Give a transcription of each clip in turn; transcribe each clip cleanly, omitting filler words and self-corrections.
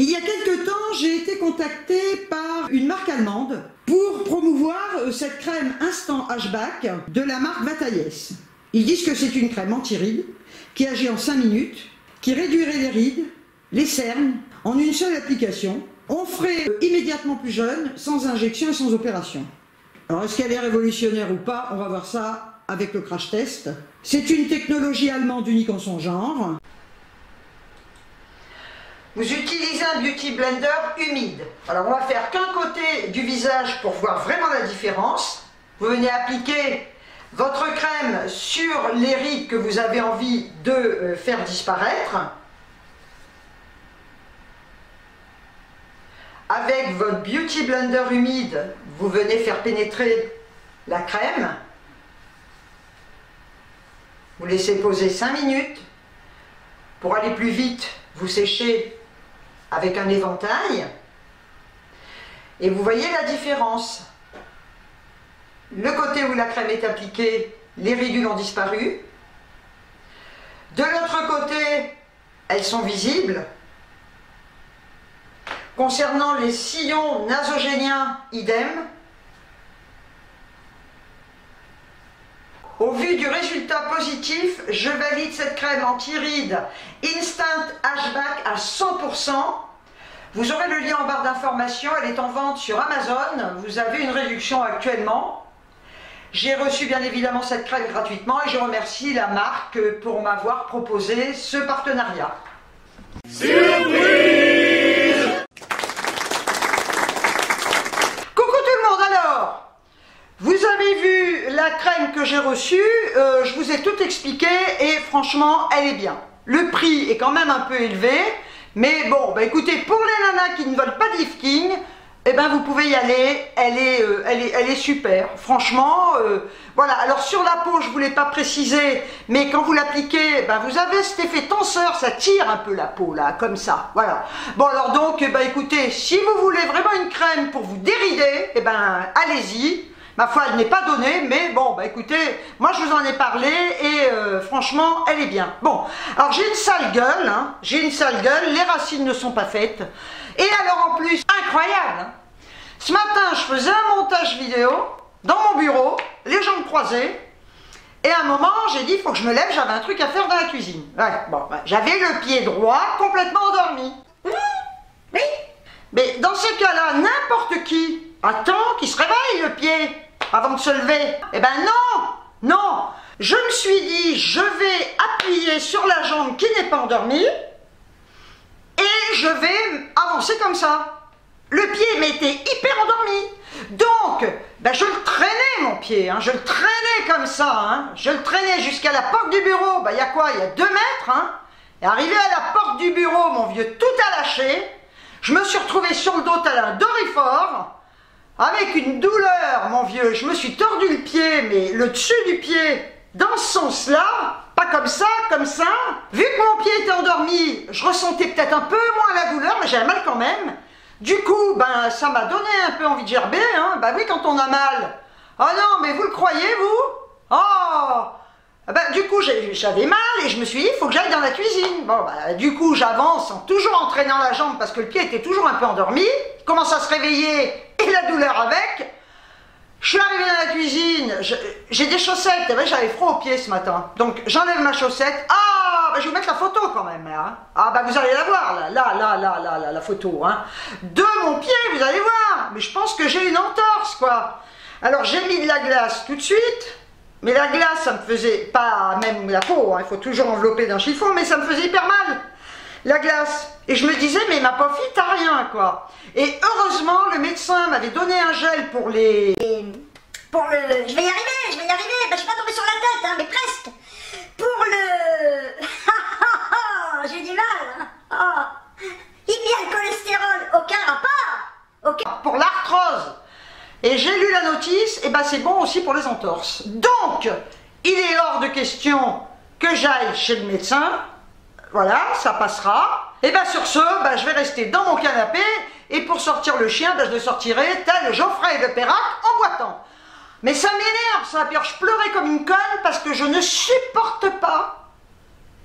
Il y a quelque temps, j'ai été contactée par une marque allemande pour promouvoir cette crème Instant Hback de la marque Vataillès. Ils disent que c'est une crème anti-rides qui agit en 5 minutes, qui réduirait les rides, les cernes, en une seule application. On ferait immédiatement plus jeune, sans injection et sans opération. Alors est-ce qu'elle est révolutionnaire ou pas? On va voir ça avec le crash test. C'est une technologie allemande unique en son genre. Vous utilisez un Beauty Blender humide. Alors on va faire qu'un côté du visage pour voir vraiment la différence. Vous venez appliquer votre crème sur les rides que vous avez envie de faire disparaître. Avec votre Beauty Blender humide, vous venez faire pénétrer la crème. Vous laissez poser 5 minutes. Pour aller plus vite, vous séchez avec un éventail. Et vous voyez la différence. Le côté où la crème est appliquée, les ridules ont disparu. De l'autre côté, elles sont visibles. Concernant les sillons nasogéniens, idem. Au vu du résultat positif, je valide cette crème anti-rides Instant Hback à 100%. Vous aurez le lien en barre d'information, elle est en vente sur Amazon. Vous avez une réduction actuellement. J'ai reçu bien évidemment cette crème gratuitement et je remercie la marque pour m'avoir proposé ce partenariat. Surprise! Vous avez vu la crème que j'ai reçue, je vous ai tout expliqué et franchement, elle est bien. Le prix est quand même un peu élevé, mais bon, bah écoutez, pour les nanas qui ne veulent pas de lifting, eh ben vous pouvez y aller, elle est super. Franchement, voilà. Alors sur la peau, je ne voulais pas préciser, mais quand vous l'appliquez, ben vous avez cet effet tenseur, ça tire un peu la peau là, comme ça. Voilà. Bon alors donc, bah écoutez, si vous voulez vraiment une crème pour vous dérider, eh ben allez-y. Ma foi, elle n'est pas donnée, mais bon, bah écoutez, moi je vous en ai parlé et franchement, elle est bien. Bon, alors j'ai une sale gueule, hein, j'ai une sale gueule, les racines ne sont pas faites. Et alors en plus, incroyable, hein, ce matin, je faisais un montage vidéo dans mon bureau, les jambes croisées, et à un moment, j'ai dit, il faut que je me lève, j'avais un truc à faire dans la cuisine. Ouais, bon, bah, j'avais le pied droit complètement endormi. Oui. Mais dans ces cas-là, n'importe qui attend qu'il se réveille le pied avant de se lever. Eh ben non, non. Je me suis dit, je vais appuyer sur la jambe qui n'est pas endormie et je vais avancer comme ça. Le pied m'était hyper endormi. Donc, ben je le traînais mon pied, hein, je le traînais comme ça. Hein, je le traînais jusqu'à la porte du bureau. Ben, il y a quoi? Il y a 2 mètres. Hein, et arrivé à la porte du bureau, mon vieux, tout a lâché. Je me suis retrouvé sur le dos tel un dorifort. Avec une douleur, mon vieux, je me suis tordu le pied, mais le dessus du pied, dans ce sens-là, pas comme ça, comme ça. Vu que mon pied était endormi, je ressentais peut-être un peu moins la douleur, mais j'avais mal quand même. Du coup, ben, ça m'a donné un peu envie de gerber, hein. Ben oui, quand on a mal. Oh non, mais vous le croyez, vous? Oh! Ben, du coup, j'avais mal et je me suis dit, il faut que j'aille dans la cuisine. Bon, ben, du coup, j'avance, toujours en traînant la jambe parce que le pied était toujours un peu endormi. Il commence à se réveiller et la douleur avec. Je suis arrivée dans la cuisine, j'ai des chaussettes, et ben, j'avais froid aux pieds ce matin. Donc, j'enlève ma chaussette. Ah, ben, je vais vous mettre la photo quand même. Là. Ah, ben, vous allez la voir, là, la photo. Hein. De mon pied, vous allez voir. Mais je pense que j'ai une entorse, quoi. Alors, j'ai mis de la glace tout de suite. Mais la glace, ça me faisait, pas même la peau, hein, il faut toujours envelopper d'un chiffon, mais ça me faisait hyper mal, la glace. Et je me disais, mais ma pauvre fille, t'as rien, quoi. Et heureusement, le médecin m'avait donné un gel pour les... Je vais y arriver, ben, je suis pas tombée sur la tête, hein, mais presque. Pour le... J'ai du mal, hein. Oh. Il y a le cholestérol, aucun rapport. Aucun... Pour l'arthrose. Et j'ai lu la notice, et ben c'est bon aussi pour les entorses. Donc, il est hors de question que j'aille chez le médecin. Voilà, ça passera. Et ben sur ce, ben, je vais rester dans mon canapé, et pour sortir le chien, ben, je le sortirai tel Geoffrey de Perrac en boitant. Mais ça m'énerve, ça. Puis je pleurais comme une conne parce que je ne supporte pas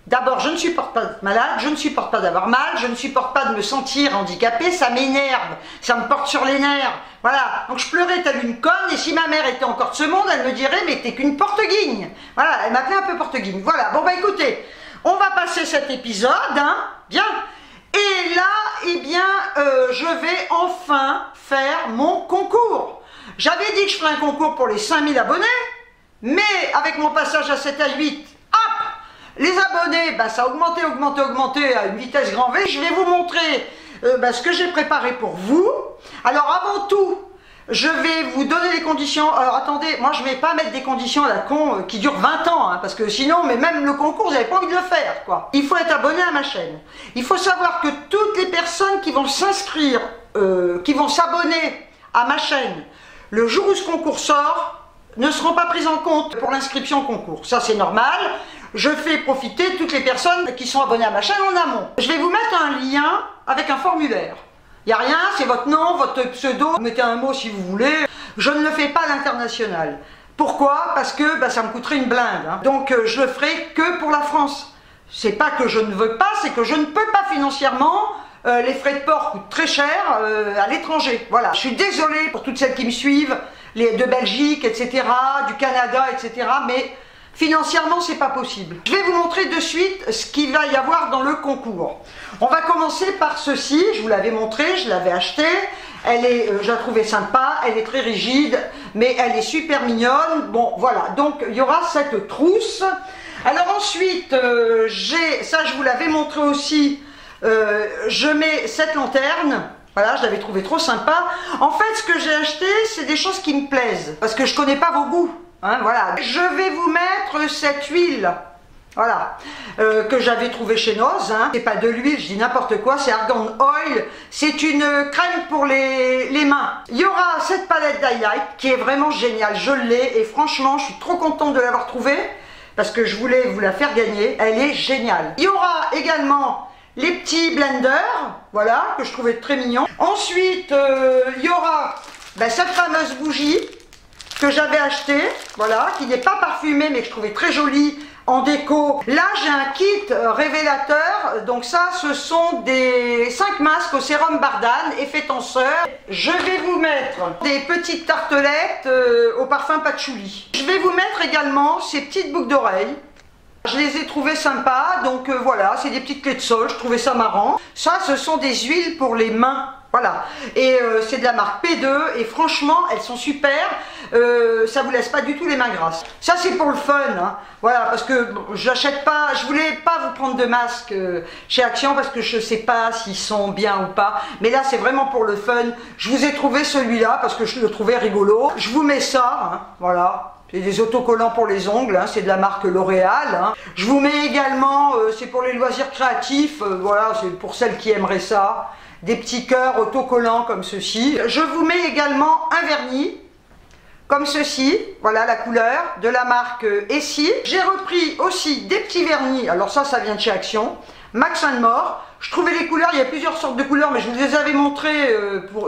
D'abord, je ne supporte pas d'être malade, je ne supporte pas d'avoir mal, je ne supporte pas de me sentir handicapée, ça m'énerve, ça me porte sur les nerfs. Voilà, donc je pleurais telle une conne, et si ma mère était encore de ce monde, elle me dirait, mais t'es qu'une porte-guigne. Voilà, elle m'appelait un peu porte-guigne. Voilà, bon bah écoutez, on va passer cet épisode, hein, bien. Et là, eh bien, je vais enfin faire mon concours. J'avais dit que je ferais un concours pour les 5000 abonnés, mais avec mon passage à 7 à 8, hop, les abonnés, bah, ça a augmenté à une vitesse grand V. Je vais vous montrer ce que j'ai préparé pour vous. Alors avant tout, je vais vous donner les conditions. Alors attendez, moi je ne vais pas mettre des conditions à la con qui durent 20 ans, hein, parce que sinon, mais même le concours, vous n'avez pas envie de le faire, quoi. Il faut être abonné à ma chaîne. Il faut savoir que toutes les personnes qui vont s'inscrire, qui vont s'abonner à ma chaîne, le jour où ce concours sort, ne seront pas prises en compte pour l'inscription au concours. Ça c'est normal. Je fais profiter toutes les personnes qui sont abonnées à ma chaîne en amont. Je vais vous mettre un lien avec un formulaire. Il n'y a rien, c'est votre nom, votre pseudo, vous mettez un mot si vous voulez. Je ne le fais pas à l'international. Pourquoi? Parce que ça me coûterait une blinde. Hein. Donc je le ferai que pour la France. C'est pas que je ne veux pas, c'est que je ne peux pas financièrement. Les frais de port coûtent très cher à l'étranger. Voilà, je suis désolée pour toutes celles qui me suivent, de Belgique, etc., du Canada, etc., mais financièrement, c'est pas possible. Je vais vous montrer de suite ce qu'il va y avoir dans le concours. On va commencer par ceci, je vous l'avais montré, je l'avais acheté. Elle est, je la trouvais sympa, elle est très rigide, mais elle est super mignonne. Bon, voilà, donc il y aura cette trousse. Alors ensuite, ça je vous l'avais montré aussi, je mets cette lanterne. Voilà, je l'avais trouvé trop sympa. En fait, ce que j'ai acheté, c'est des choses qui me plaisent, parce que je connais pas vos goûts. Hein, voilà. Je vais vous mettre cette huile, voilà, que j'avais trouvée chez Noz. Hein. C'est pas de l'huile, je dis n'importe quoi, c'est Argan Oil. C'est une crème pour les mains. Il y aura cette palette d'highlight qui est vraiment géniale. Je l'ai et franchement, je suis trop contente de l'avoir trouvée parce que je voulais vous la faire gagner. Elle est géniale. Il y aura également les petits blenders, voilà, que je trouvais très mignons. Ensuite, il y aura cette fameuse bougie que j'avais achetée, voilà, qui n'est pas parfumée, mais que je trouvais très jolie en déco. Là, j'ai un kit révélateur, donc ça, ce sont des 5 masques au sérum Bardane, effet tenseur. Je vais vous mettre des petites tartelettes au parfum patchouli. Je vais vous mettre également ces petites boucles d'oreilles. Je les ai trouvées sympas, donc voilà, c'est des petites clés de sol, je trouvais ça marrant. Ça, ce sont des huiles pour les mains, voilà. Et c'est de la marque P2, et franchement, elles sont super, ça vous laisse pas du tout les mains grasses. Ça, c'est pour le fun, hein. Voilà, parce que j'achète pas, je voulais pas vous prendre de masque chez Action, parce que je sais pas s'ils sont bien ou pas. Mais là, c'est vraiment pour le fun. Je vous ai trouvé celui-là, parce que je le trouvais rigolo. Je vous mets ça, hein, voilà. C'est des autocollants pour les ongles, hein, c'est de la marque L'Oréal. Hein. Je vous mets également, c'est pour les loisirs créatifs, voilà, c'est pour celles qui aimeraient ça, des petits cœurs autocollants comme ceci. Je vous mets également un vernis, comme ceci, voilà la couleur, de la marque Essie. J'ai repris aussi des petits vernis, alors ça vient de chez Action, Max & More. Je trouvais les couleurs, il y a plusieurs sortes de couleurs, mais je vous les avais montrées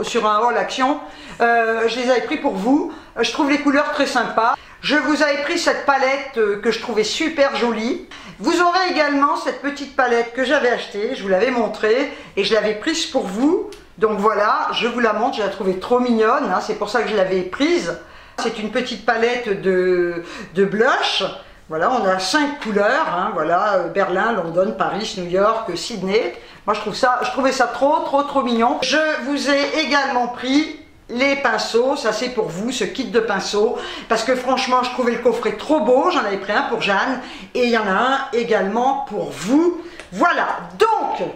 sur un haul Action. Je les avais pris pour vous. Je trouve les couleurs très sympas. Je vous avais pris cette palette que je trouvais super jolie. Vous aurez également cette petite palette que j'avais achetée, je vous l'avais montrée, et je l'avais prise pour vous. Donc voilà, je vous la montre, je la trouvais trop mignonne, hein, c'est pour ça que je l'avais prise. C'est une petite palette de blush. Voilà, on a 5 couleurs, hein, voilà, Berlin, London, Paris, New York, Sydney. Moi je trouvais ça trop mignon. Je vous ai également pris les pinceaux, ça c'est pour vous, ce kit de pinceaux, parce que franchement je trouvais le coffret trop beau, j'en avais pris un pour Jeanne, et il y en a un également pour vous. Voilà, donc,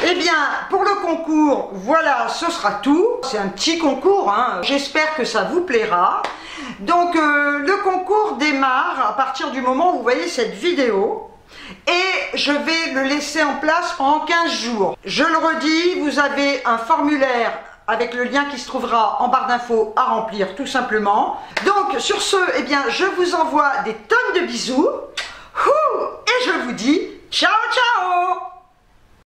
eh bien, pour le concours, voilà, ce sera tout. C'est un petit concours, hein. J'espère que ça vous plaira. Donc, le concours démarre à partir du moment où vous voyez cette vidéo. Et je vais le laisser en place pendant 15 jours. Je le redis, vous avez un formulaire avec le lien qui se trouvera en barre d'infos à remplir tout simplement. Donc, sur ce, eh bien, je vous envoie des tonnes de bisous. Et je vous dis ciao, ciao!